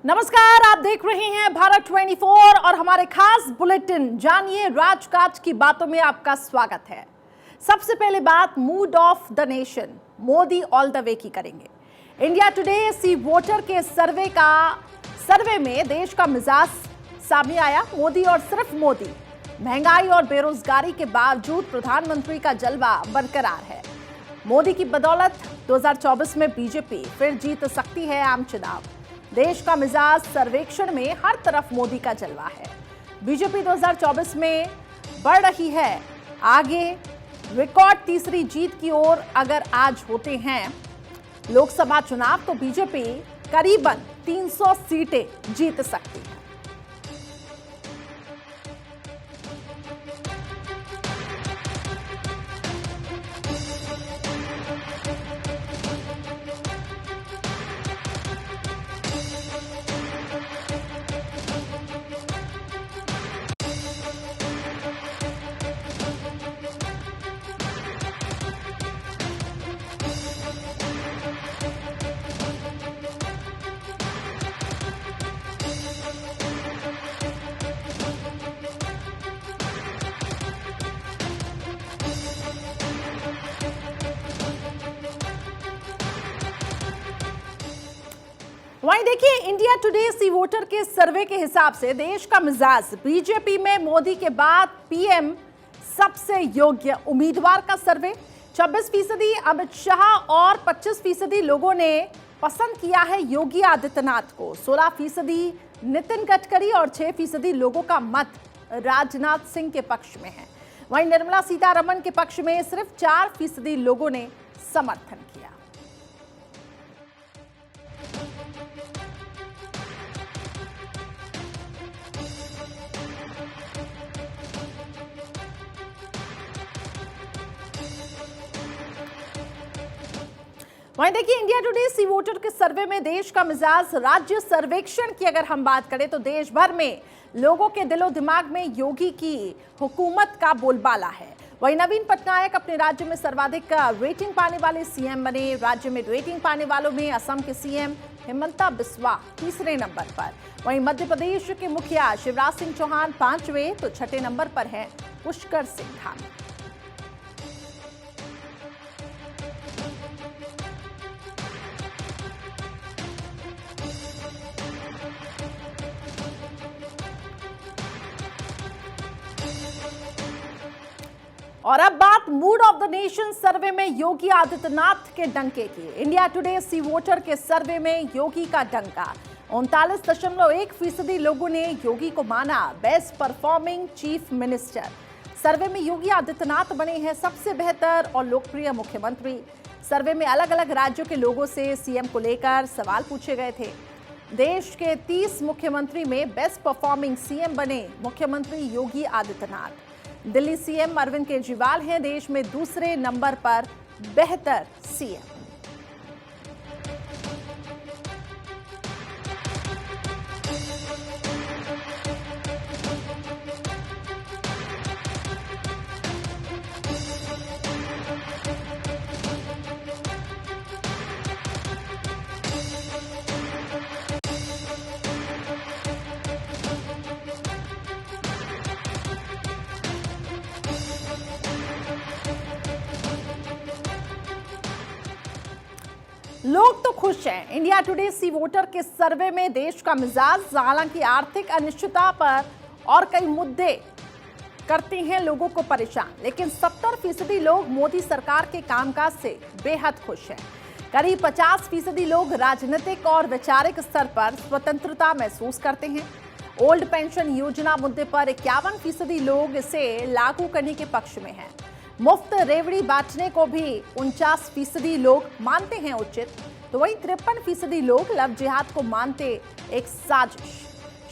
नमस्कार, आप देख रहे हैं भारत 24 और हमारे खास बुलेटिन जानिए राजकाज की बातों में आपका स्वागत है। सबसे पहले बात mood off the nation Modi all the way की करेंगे। इंडिया टुडे सी वोटर के सर्वे में देश का मिजाज सामने आया। मोदी और सिर्फ मोदी। महंगाई और बेरोजगारी के बावजूद प्रधानमंत्री का जलवा बरकरार है। मोदी की बदौलत 2024 में बीजेपी फिर जीत सकती है आम चुनाव। देश का मिजाज सर्वेक्षण में हर तरफ मोदी का जलवा है। बीजेपी 2024 में बढ़ रही है आगे। रिकॉर्ड तीसरी जीत की ओर अगर आज होते हैं लोकसभा चुनाव तो बीजेपी करीबन 300 सीटें जीत सकती है। वहीं देखिए इंडिया टुडे सी वोटर के सर्वे के हिसाब से देश का मिजाज बीजेपी में मोदी के बाद पीएम सबसे योग्य उम्मीदवार का सर्वे। 26% अमित शाह और 25% लोगों ने पसंद किया है योगी आदित्यनाथ को। 16% नितिन गडकरी और 6% लोगों का मत राजनाथ सिंह के पक्ष में है। वहीं निर्मला सीतारमण के पक्ष में सिर्फ 4% लोगों ने समर्थन किया। वहीं देखिए इंडिया टुडे सी वोटर के सर्वे में देश का मिजाज राज्य सर्वेक्षण की अगर हम बात करें तो देश भर में लोगों के दिलो दिमाग में योगी की हुकूमत का बोलबाला है। वहीं नवीन पटनायक अपने राज्य में सर्वाधिक रेटिंग पाने वाले सीएम बने। राज्य में रेटिंग पाने वालों में असम के सीएम हिमंता बिस्वा तीसरे नंबर पर। वहीं मध्य प्रदेश के मुखिया शिवराज सिंह चौहान 5वें तो 6ठे नंबर पर हैं पुष्कर सिंह धामी। और अब बात मूड ऑफ द नेशन सर्वे में योगी आदित्यनाथ के डंके की। इंडिया टुडे सी वोटर के सर्वे में योगी का डंका। 39.1% लोगों ने योगी को माना बेस्ट परफॉर्मिंग चीफ मिनिस्टर। सर्वे में योगी आदित्यनाथ बने हैं सबसे बेहतर और लोकप्रिय मुख्यमंत्री। सर्वे में अलग अलग राज्यों के लोगों से सीएम को लेकर सवाल पूछे गए थे। देश के 30 मुख्यमंत्री में बेस्ट परफॉर्मिंग सीएम बने मुख्यमंत्री योगी आदित्यनाथ। दिल्ली सीएम अरविंद केजरीवाल हैं देश में दूसरे नंबर पर बेहतर सीएम। लोग तो खुश हैं। इंडिया टुडे सी वोटर के सर्वे में देश का मिजाज हालांकि आर्थिक अनिश्चितता पर और कई मुद्दे करते हैं लोगों को परेशान, लेकिन 70% लोग मोदी सरकार के कामकाज से बेहद खुश हैं। करीब 50% लोग राजनीतिक और वैचारिक स्तर पर स्वतंत्रता महसूस करते हैं। ओल्ड पेंशन योजना मुद्दे पर 51% लोग इसे लागू करने के पक्ष में हैं। मुफ्त रेवड़ी बांटने को भी 49% लोग मानते हैं उचित, तो वहीं 53% लोग लव जिहाद को मानते एक साजिश।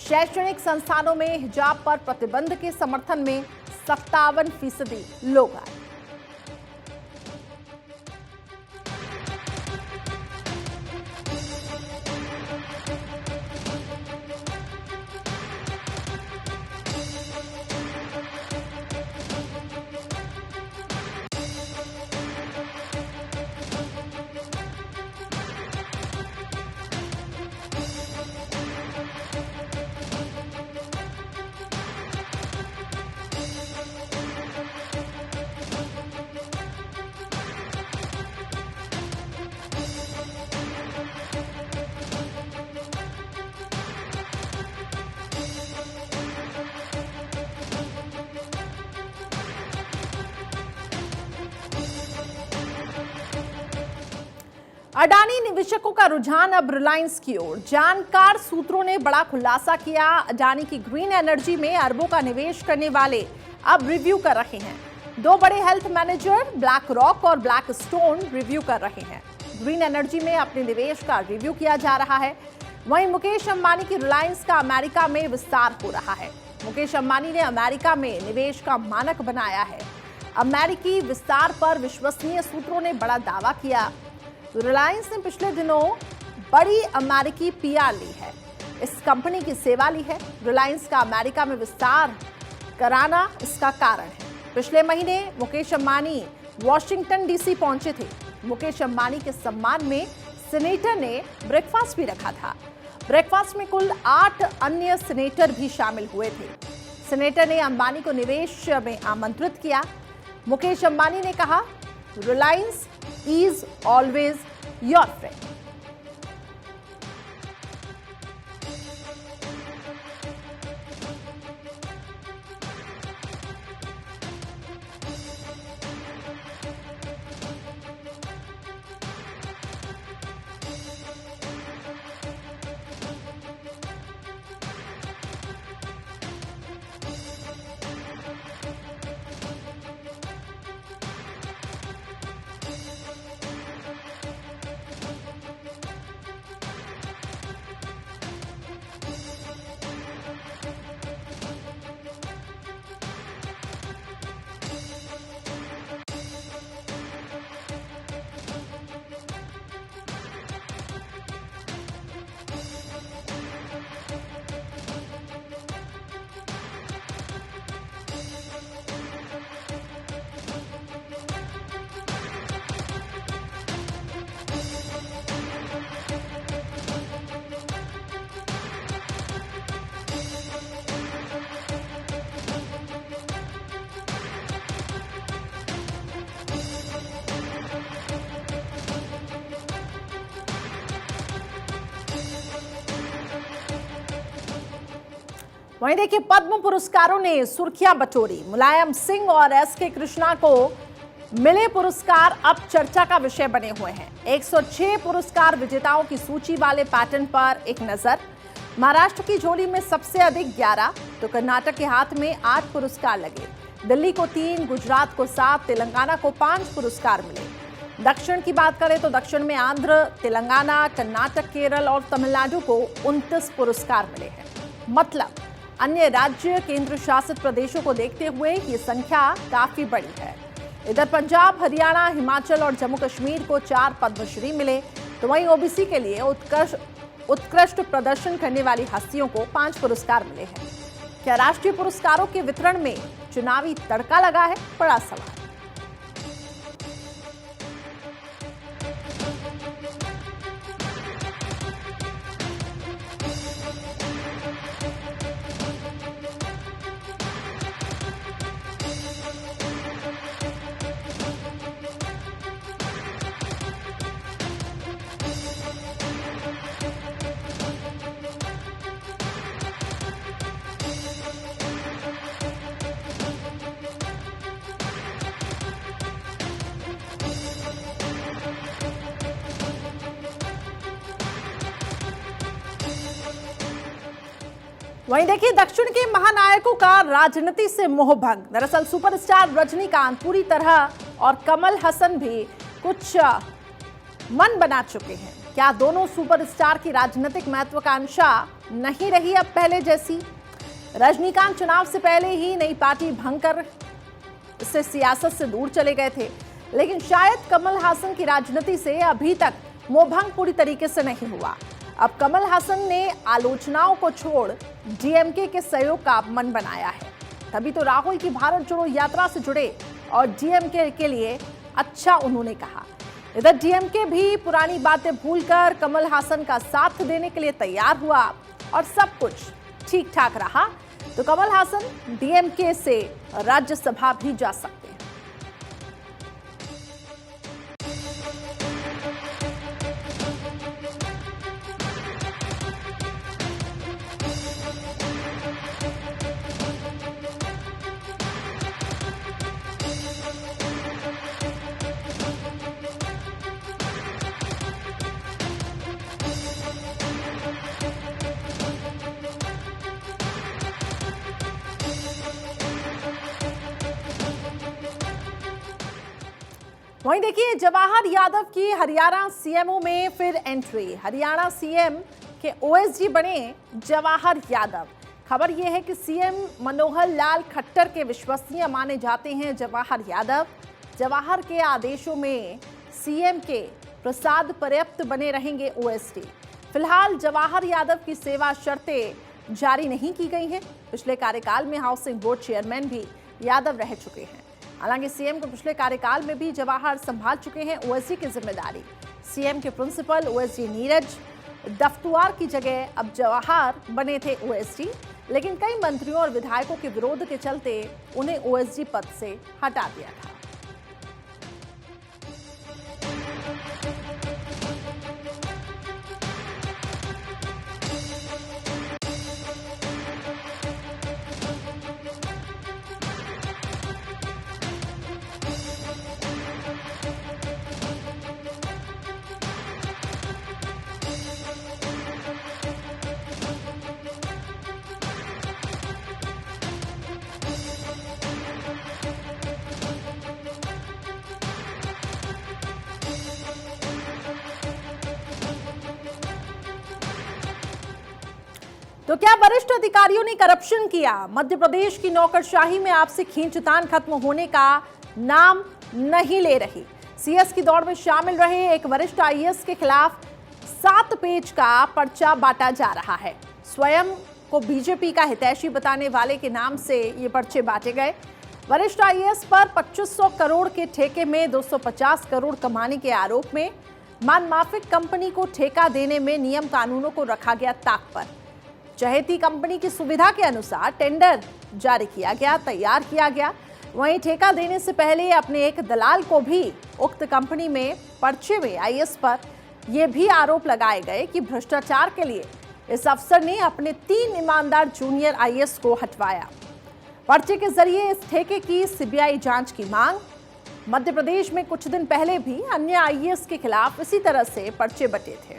शैक्षणिक संस्थानों में हिजाब पर प्रतिबंध के समर्थन में 57% लोग आए। अडानी निवेशकों का रुझान अब रिलायंस की ओर। जानकार सूत्रों ने बड़ा खुलासा किया। अडानी की ग्रीन एनर्जी में अरबों का निवेश करने वाले अब रिव्यू कर रहे हैं। दो बड़े हेल्थ मैनेजर ब्लैक रॉक और ब्लैक स्टोन रिव्यू कर रहे हैं। ग्रीन एनर्जी में अपने निवेश का रिव्यू किया जा रहा है। वहीं मुकेश अंबानी की रिलायंस का अमेरिका में विस्तार हो रहा है। मुकेश अंबानी ने अमेरिका में निवेश का मानक बनाया है। अमेरिकी विस्तार पर विश्वसनीय सूत्रों ने बड़ा दावा किया। रिलायंस ने पिछले दिनों बड़ी अमेरिकी पीआर ली है। इस कंपनी की सेवा ली है। रिलायंस का अमेरिका में विस्तार कराना इसका कारण है। पिछले महीने मुकेश अंबानी वॉशिंगटन डीसी पहुंचे थे। मुकेश अंबानी के सम्मान में सीनेटर ने ब्रेकफास्ट भी रखा था। ब्रेकफास्ट में कुल 8 अन्य सीनेटर भी शामिल हुए थे। सीनेटर ने अंबानी को निवेश में आमंत्रित किया। मुकेश अंबानी ने कहा, Reliance is always your friend. वहीं देखिए, पद्म पुरस्कारों ने सुर्खियां बटोरी। मुलायम सिंह और एसके कृष्णा को मिले पुरस्कार अब चर्चा का विषय बने हुए हैं। 106 पुरस्कार विजेताओं की सूची वाले पैटर्न पर एक नजर। महाराष्ट्र की झोली में सबसे अधिक 11, तो कर्नाटक के हाथ में 8 पुरस्कार लगे। दिल्ली को 3, गुजरात को 7, तेलंगाना को 5 पुरस्कार मिले। दक्षिण की बात करें तो दक्षिण में आंध्र, तेलंगाना, कर्नाटक, केरल और तमिलनाडु को 29 पुरस्कार मिले हैं। मतलब अन्य राज्य केंद्र शासित प्रदेशों को देखते हुए ये संख्या काफी बड़ी है। इधर पंजाब, हरियाणा, हिमाचल और जम्मू कश्मीर को 4 पद्मश्री मिले, तो वहीं ओबीसी के लिए उत्कृष्ट प्रदर्शन करने वाली हस्तियों को 5 पुरस्कार मिले हैं। क्या राष्ट्रीय पुरस्कारों के वितरण में चुनावी तड़का लगा है? बड़ा सवाल। वहीं देखिए, दक्षिण के महानायकों का राजनीति से मोहभंग। दरअसल सुपरस्टार रजनीकांत पूरी तरह और कमल हसन भी कुछ मन बना चुके हैं। क्या दोनों सुपरस्टार की राजनीतिक महत्वाकांक्षा नहीं रही अब पहले जैसी? रजनीकांत चुनाव से पहले ही नई पार्टी भंग कर इससे सियासत से दूर चले गए थे, लेकिन शायद कमल हासन की राजनीति से अभी तक मोहभंग पूरी तरीके से नहीं हुआ। अब कमल हासन ने आलोचनाओं को छोड़ डीएमके के सहयोग का मन बनाया है। तभी तो राहुल की भारत जोड़ो यात्रा से जुड़े और डीएमके के लिए अच्छा उन्होंने कहा। इधर डीएमके भी पुरानी बातें भूलकर कमल हासन का साथ देने के लिए तैयार हुआ और सब कुछ ठीक ठाक रहा तो कमल हासन डीएमके से राज्यसभा भी जा सकते हैं। वहीं देखिए जवाहर यादव की हरियाणा सीएमओ में फिर एंट्री। हरियाणा सीएम के ओएसडी बने जवाहर यादव। खबर यह है कि सीएम मनोहर लाल खट्टर के विश्वसनीय माने जाते हैं जवाहर यादव। जवाहर के आदेशों में सीएम के प्रसाद पर्याप्त बने रहेंगे ओएसडी। फिलहाल जवाहर यादव की सेवा शर्तें जारी नहीं की गई हैं। पिछले कार्यकाल में हाउसिंग बोर्ड चेयरमैन भी यादव रह चुके हैं। हालांकि सीएम को पिछले कार्यकाल में भी जवाहर संभाल चुके हैं ओएसडी की जिम्मेदारी। सीएम के प्रिंसिपल ओएसडी नीरज दफ्तुआर की जगह अब जवाहर बने थे ओएसडी, लेकिन कई मंत्रियों और विधायकों के विरोध के चलते उन्हें ओएसडी पद से हटा दिया था। तो क्या वरिष्ठ अधिकारियों ने करप्शन किया? मध्य प्रदेश की नौकरशाही में आपसे खींचतान खत्म होने का नाम नहीं ले रही। सीएस की दौड़ में शामिल रहे एक वरिष्ठ आईएएस के खिलाफ 7 पेज का पर्चा बांटा जा रहा है। स्वयं को बीजेपी का हितैषी बताने वाले के नाम से ये पर्चे बांटे गए। वरिष्ठ आईएएस पर 2500 करोड़ के ठेके में 250 करोड़ कमाने के आरोप में मनमाफिक कंपनी को ठेका देने में नियम कानूनों को रखा गया ताक पर। चहेती कंपनी की सुविधा के अनुसार टेंडर जारी किया गया, तैयार किया गया। वहीं ठेका देने से पहले अपने एक दलाल को भी उक्त कंपनी में पर्चे में आईएएस पर यह भी आरोप लगाए गए कि भ्रष्टाचार के लिए इस अफसर ने अपने 3 ईमानदार जूनियर आईएएस को हटवाया। पर्चे के जरिए इस ठेके की सीबीआई जांच की मांग। मध्य प्रदेश में कुछ दिन पहले भी अन्य आईएएस के खिलाफ इसी तरह से पर्चे बटे थे।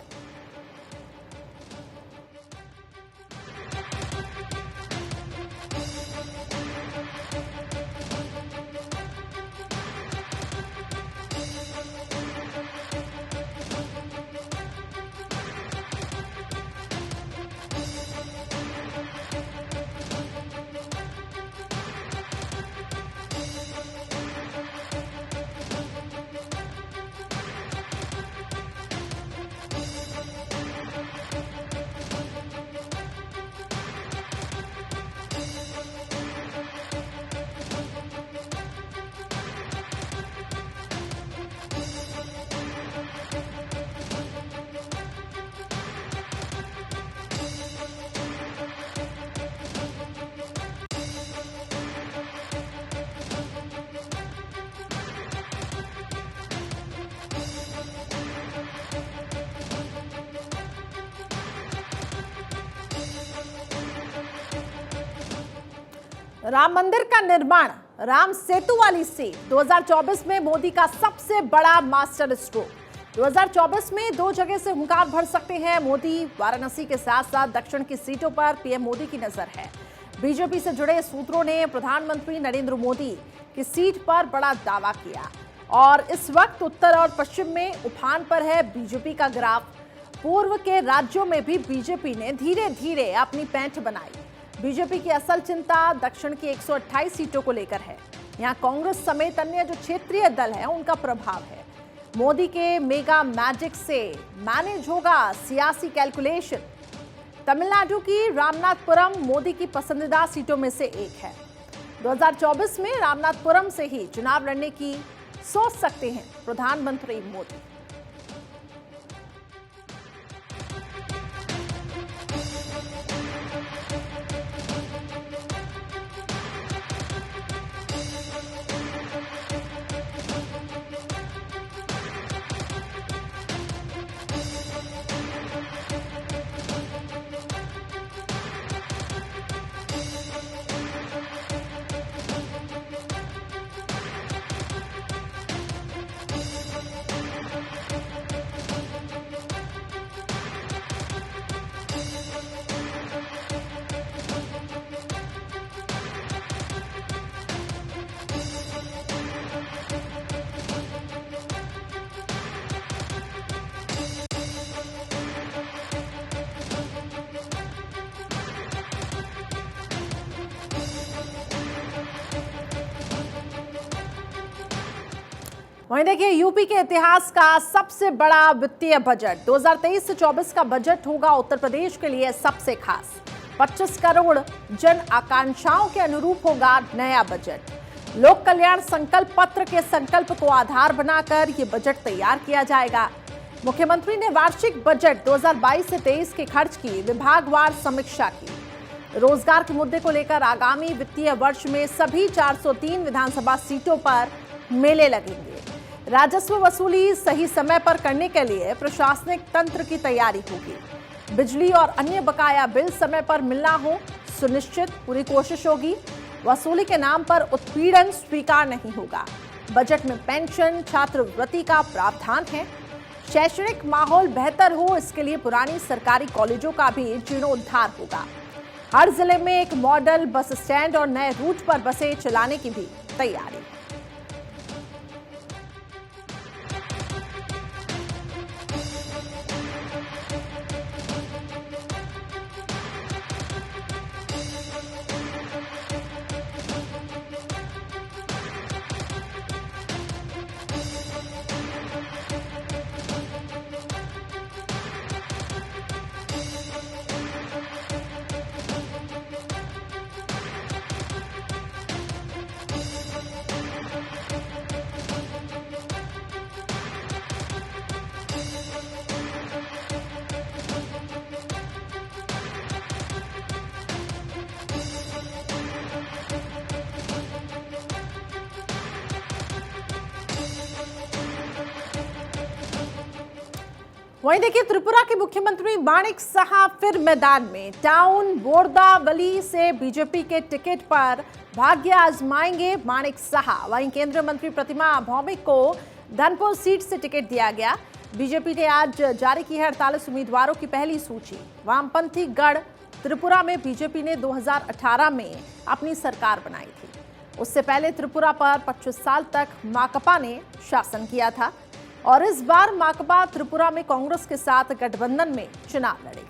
राम मंदिर का निर्माण, राम सेतु वाली सीट 2024 में मोदी का सबसे बड़ा मास्टर स्ट्रोक। 2024 में 2 जगह से हुंकार भर सकते हैं मोदी। वाराणसी के साथ साथ दक्षिण की सीटों पर पीएम मोदी की नजर है। बीजेपी से जुड़े सूत्रों ने प्रधानमंत्री नरेंद्र मोदी की सीट पर बड़ा दावा किया और इस वक्त उत्तर और पश्चिम में उफान पर है बीजेपी का ग्राफ। पूर्व के राज्यों में भी बीजेपी ने धीरे धीरे अपनी पैंठ बनाई। बीजेपी की असल चिंता दक्षिण की 128 सीटों को लेकर है। यहां कांग्रेस समेत अन्य जो क्षेत्रीय दल हैं उनका प्रभाव है। मोदी के मेगा मैजिक से मैनेज होगा सियासी कैलकुलेशन। तमिलनाडु की रामनाथपुरम मोदी की पसंदीदा सीटों में से एक है। 2024 में रामनाथपुरम से ही चुनाव लड़ने की सोच सकते हैं प्रधानमंत्री मोदी। वहीं देखिए, यूपी के इतिहास का सबसे बड़ा वित्तीय बजट 2023 से 24 का बजट होगा उत्तर प्रदेश के लिए सबसे खास। 25 करोड़ जन आकांक्षाओं के अनुरूप होगा नया बजट। लोक कल्याण संकल्प पत्र के संकल्प को आधार बनाकर ये बजट तैयार किया जाएगा। मुख्यमंत्री ने वार्षिक बजट 2022 से 23 के खर्च की विभागवार समीक्षा की। रोजगार के मुद्दे को लेकर आगामी वित्तीय वर्ष में सभी 403 विधानसभा सीटों पर मेले लगेंगे। राजस्व वसूली सही समय पर करने के लिए प्रशासनिक तंत्र की तैयारी होगी। बिजली और अन्य बकाया बिल समय पर मिलना हो सुनिश्चित, पूरी कोशिश होगी। वसूली के नाम पर उत्पीड़न स्वीकार नहीं होगा। बजट में पेंशन, छात्रवृत्ति का प्रावधान है। शैक्षणिक माहौल बेहतर हो, इसके लिए पुरानी सरकारी कॉलेजों का भी जीर्णोद्धार होगा। हर जिले में एक मॉडल बस स्टैंड और नए रूट पर बसें चलाने की भी तैयारी। वहीं देखिए, त्रिपुरा के मुख्यमंत्री माणिक साहा फिर मैदान में। टाउन बोरदावली से बीजेपी के टिकट पर भाग्य आजमाएंगे माणिक साहा। वहीं केंद्रीय मंत्री प्रतिमा भौमिक को धनपुर सीट से टिकट दिया गया। बीजेपी ने आज जारी की है 48 उम्मीदवारों की पहली सूची। वामपंथी गढ़ त्रिपुरा में बीजेपी ने 2018 में अपनी सरकार बनाई थी। उससे पहले त्रिपुरा पर 25 साल तक माकपा ने शासन किया था और इस बार माकपा त्रिपुरा में कांग्रेस के साथ गठबंधन में चुनाव लड़ेगी।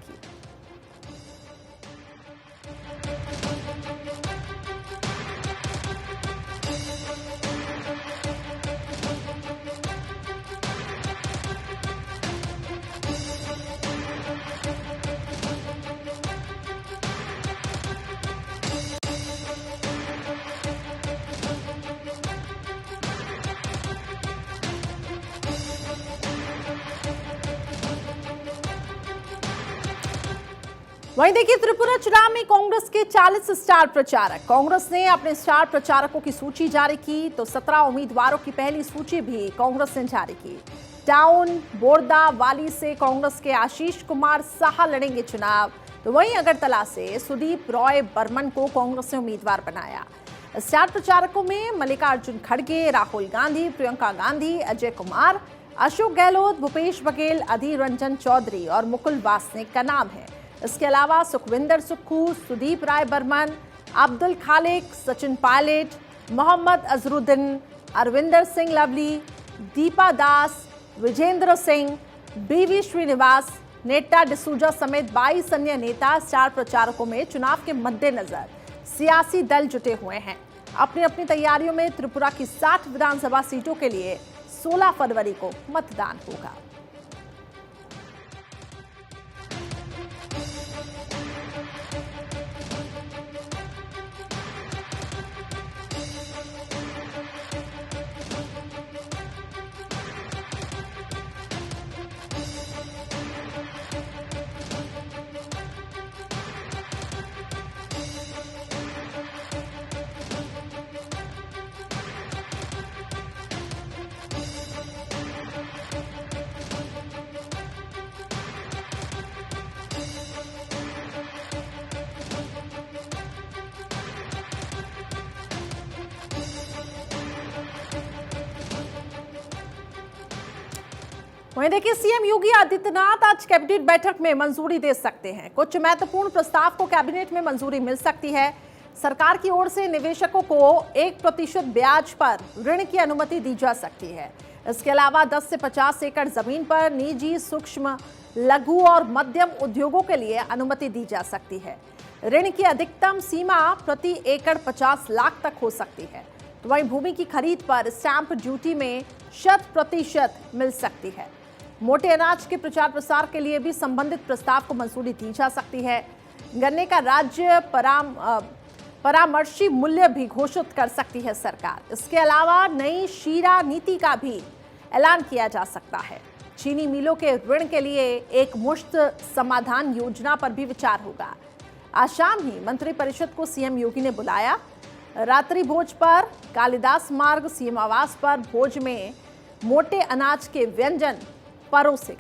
वहीं देखिए, त्रिपुरा चुनाव में कांग्रेस के 40 स्टार प्रचारक। कांग्रेस ने अपने स्टार प्रचारकों की सूची जारी की तो 17 उम्मीदवारों की पहली सूची भी कांग्रेस ने जारी की। टाउन बोरदावाली से कांग्रेस के आशीष कुमार साहा लड़ेंगे चुनाव, तो वहीं अगरतला से सुदीप रॉय बर्मन को कांग्रेस ने उम्मीदवार बनाया। स्टार प्रचारकों में मल्लिकार्जुन खड़गे, राहुल गांधी, प्रियंका गांधी, अजय कुमार, अशोक गहलोत, भूपेश बघेल, अधीर रंजन चौधरी और मुकुल वासनिक का नाम है। इसके अलावा सुखविंदर सुक्खू, सुदीप राय बर्मन, अब्दुल खालिक, सचिन पायलट, मोहम्मद अजरुद्दीन, अरविंदर सिंह लवली, दीपा दास, विजेंद्र सिंह, बीवी श्रीनिवास, नेता डिसूजा समेत 22 अन्य नेता स्टार प्रचारकों में चुनाव के मद्देनजर सियासी दल जुटे हुए हैं। अपनी अपनी तैयारियों में त्रिपुरा की 60 विधानसभा सीटों के लिए 16 फरवरी को मतदान होगा। वहीं देखिए, सीएम योगी आदित्यनाथ आज कैबिनेट बैठक में मंजूरी दे सकते हैं। कुछ महत्वपूर्ण प्रस्ताव को कैबिनेट में मंजूरी मिल सकती है। सरकार की ओर से निवेशकों को 1% ब्याज पर ऋण की अनुमति दी जा सकती है। इसके अलावा 10 से 50 एकड़ जमीन पर निजी, सूक्ष्म, लघु और मध्यम उद्योगों के लिए अनुमति दी जा सकती है। ऋण की अधिकतम सीमा प्रति एकड़ 50 लाख तक हो सकती है। तो वहीं भूमि की खरीद पर स्टैंप ड्यूटी में 100% मिल सकती है। मोटे अनाज के प्रचार प्रसार के लिए भी संबंधित प्रस्ताव को मंजूरी दी जा सकती है। गन्ने का राज्य परामर्शी मूल्य भी घोषित कर सकती है सरकार। इसके अलावा नई शीरा नीति का भी ऐलान किया जा सकता है। चीनी मिलों के ऋण के लिए एक मुश्त समाधान योजना पर भी विचार होगा। आज शाम ही मंत्रिपरिषद को सीएम योगी ने बुलाया। रात्रि भोज पर कालिदास मार्ग सीएम आवास पर भोज में मोटे अनाज के व्यंजन परोसे।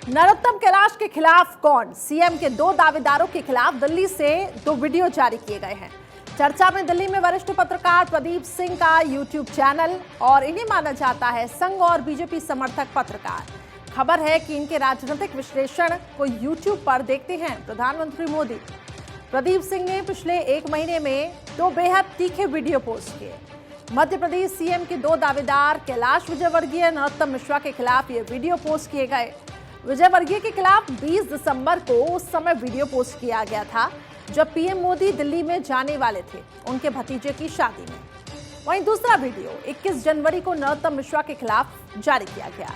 नरोत्तम कैलाश के खिलाफ कौन? सीएम के 2 दावेदारों के खिलाफ दिल्ली से 2 वीडियो जारी किए गए हैं। चर्चा में दिल्ली में वरिष्ठ पत्रकार प्रदीप सिंह का यूट्यूब चैनल और इन्हें माना जाता है संघ और बीजेपी समर्थक पत्रकार। खबर है कि इनके राजनीतिक विश्लेषण को यूट्यूब पर देखते हैं प्रधानमंत्री मोदी। प्रदीप सिंह ने पिछले 1 महीने में 2 बेहद तीखे वीडियो पोस्ट किए। मध्य प्रदेश सीएम के 2 दावेदार कैलाश विजयवर्गीय, नरोत्तम मिश्रा के खिलाफ ये वीडियो पोस्ट किए गए। विजयवर्गीय के खिलाफ 20 दिसंबर को उस समय वीडियो पोस्ट किया गया था जब पीएम मोदी दिल्ली में जाने वाले थे उनके भतीजे की शादी में। वहीं दूसरा वीडियो 21 जनवरी को नरोत्तम मिश्रा के खिलाफ जारी किया गया।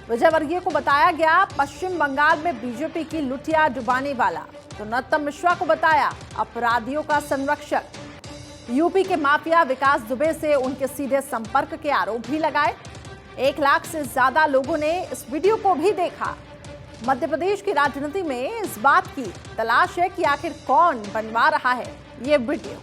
विजयवर्गीय को बताया गया पश्चिम बंगाल में बीजेपी की लुटिया डुबाने वाला, तो नरोत्तम मिश्रा को बताया अपराधियों का संरक्षक। यूपी के माफिया विकास दुबे से उनके सीधे संपर्क के आरोप भी लगाए। 1 लाख से ज्यादा लोगों ने इस वीडियो को भी देखा। मध्य प्रदेश की राजनीति में इस बात की तलाश है कि आखिर कौन बनवा रहा है ये वीडियो।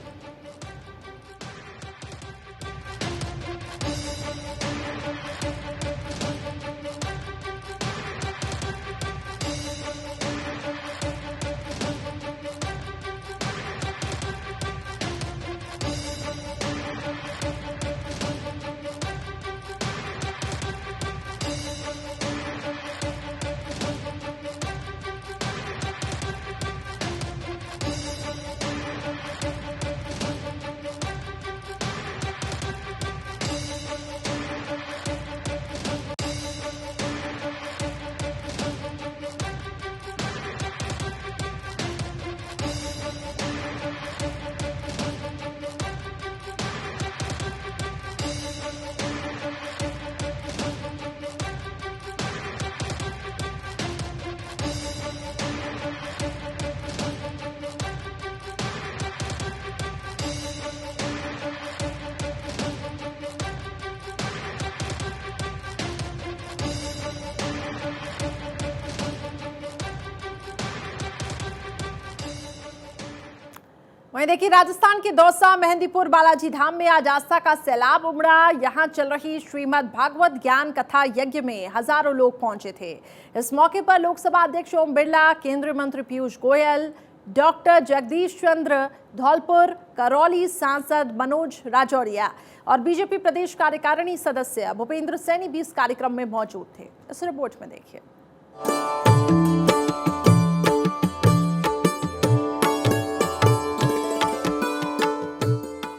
वहीं देखिए राजस्थान के दौसा, मेहंदीपुर, बालाजी धाम में आज आस्था का सैलाब उमड़ा। यहां चल रही श्रीमद् भागवत ज्ञान कथा यज्ञ में हजारों लोग पहुंचे थे। इस मौके पर लोकसभा अध्यक्ष ओम बिरला, केंद्रीय मंत्री पीयूष गोयल, डॉक्टर जगदीश चंद्र धौलपुर, करौली सांसद मनोज राजौरिया और बीजेपी प्रदेश कार्यकारिणी सदस्य भूपेंद्र सैनी भी इस कार्यक्रम में मौजूद थे। इस रिपोर्ट में देखिए।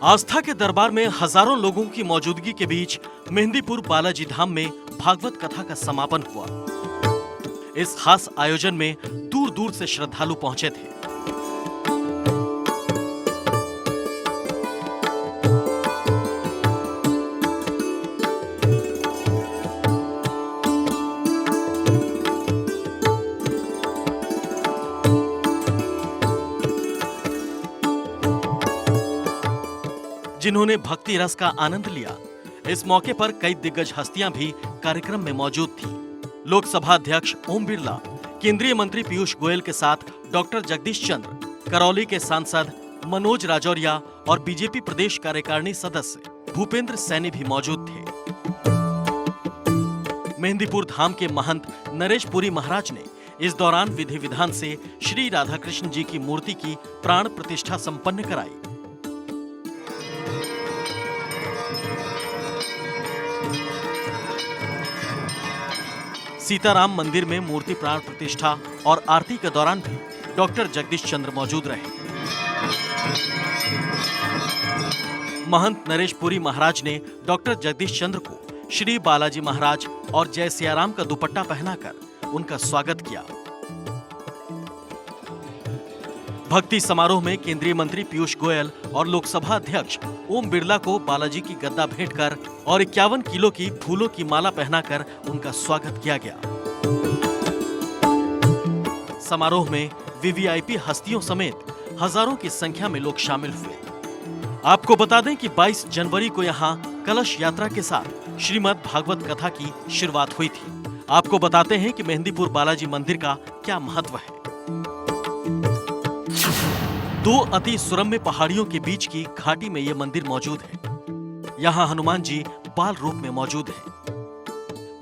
आस्था के दरबार में हजारों लोगों की मौजूदगी के बीच मेहंदीपुर बालाजी धाम में भागवत कथा का समापन हुआ। इस खास आयोजन में दूर दूर से श्रद्धालु पहुंचे थे। जिन्होंने भक्ति रस का आनंद लिया। इस मौके पर कई दिग्गज हस्तियां भी कार्यक्रम में मौजूद थी। लोकसभा अध्यक्ष ओम बिरला, केंद्रीय मंत्री पीयूष गोयल के साथ डॉक्टर जगदीश चंद्र, करौली के सांसद मनोज राजौरिया और बीजेपी प्रदेश कार्यकारिणी सदस्य भूपेंद्र सैनी भी मौजूद थे। मेहंदीपुर धाम के महंत नरेश पुरी महाराज ने इस दौरान विधि विधान से श्री राधा कृष्ण जी की मूर्ति की प्राण प्रतिष्ठा संपन्न कराई। सीताराम मंदिर में मूर्ति प्राण प्रतिष्ठा और आरती के दौरान भी डॉक्टर जगदीश चंद्र मौजूद रहे। महंत नरेश पुरी महाराज ने डॉक्टर जगदीश चंद्र को श्री बालाजी महाराज और जय सियाराम का दुपट्टा पहनाकर उनका स्वागत किया। भक्ति समारोह में केंद्रीय मंत्री पीयूष गोयल और लोकसभा अध्यक्ष ओम बिरला को बालाजी की गद्दा भेंट कर और 51 किलो की फूलों की माला पहनाकर उनका स्वागत किया गया। समारोह में वीवीआईपी हस्तियों समेत हजारों की संख्या में लोग शामिल हुए। आपको बता दें कि 22 जनवरी को यहां कलश यात्रा के साथ श्रीमद् भागवत कथा की शुरुआत हुई थी। आपको बताते हैं कि मेहंदीपुर बालाजी मंदिर का क्या महत्व है। दो अति सुरम्य पहाड़ियों के बीच की घाटी में यह मंदिर मौजूद है। यहाँ हनुमान जी बाल रूप में मौजूद हैं।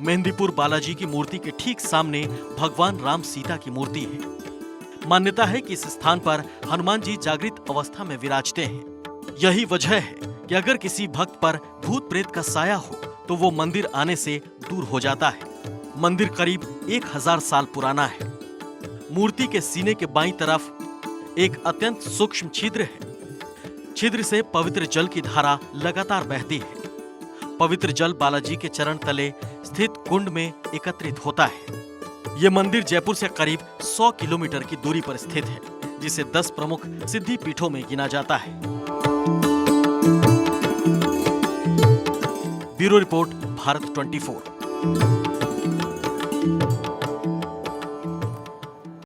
मेहंदीपुर बालाजी की मूर्ति के ठीक सामने भगवान राम सीता की मूर्ति है। मान्यता है कि इस स्थान पर हनुमान जी जागृत अवस्था में विराजते हैं। यही वजह है कि अगर किसी भक्त पर भूत प्रेत का साया हो तो वो मंदिर आने से दूर हो जाता है। मंदिर करीब 1000 साल पुराना है। मूर्ति के सीने के बाईं तरफ एक अत्यंत सूक्ष्म छिद्र है। छिद्र से पवित्र जल की धारा लगातार बहती है। पवित्र जल बालाजी के चरण तले स्थित कुंड में एकत्रित होता है। यह मंदिर जयपुर से करीब 100 किलोमीटर की दूरी पर स्थित है, जिसे 10 प्रमुख सिद्धि पीठों में गिना जाता है। Bureau report, Bharat 24।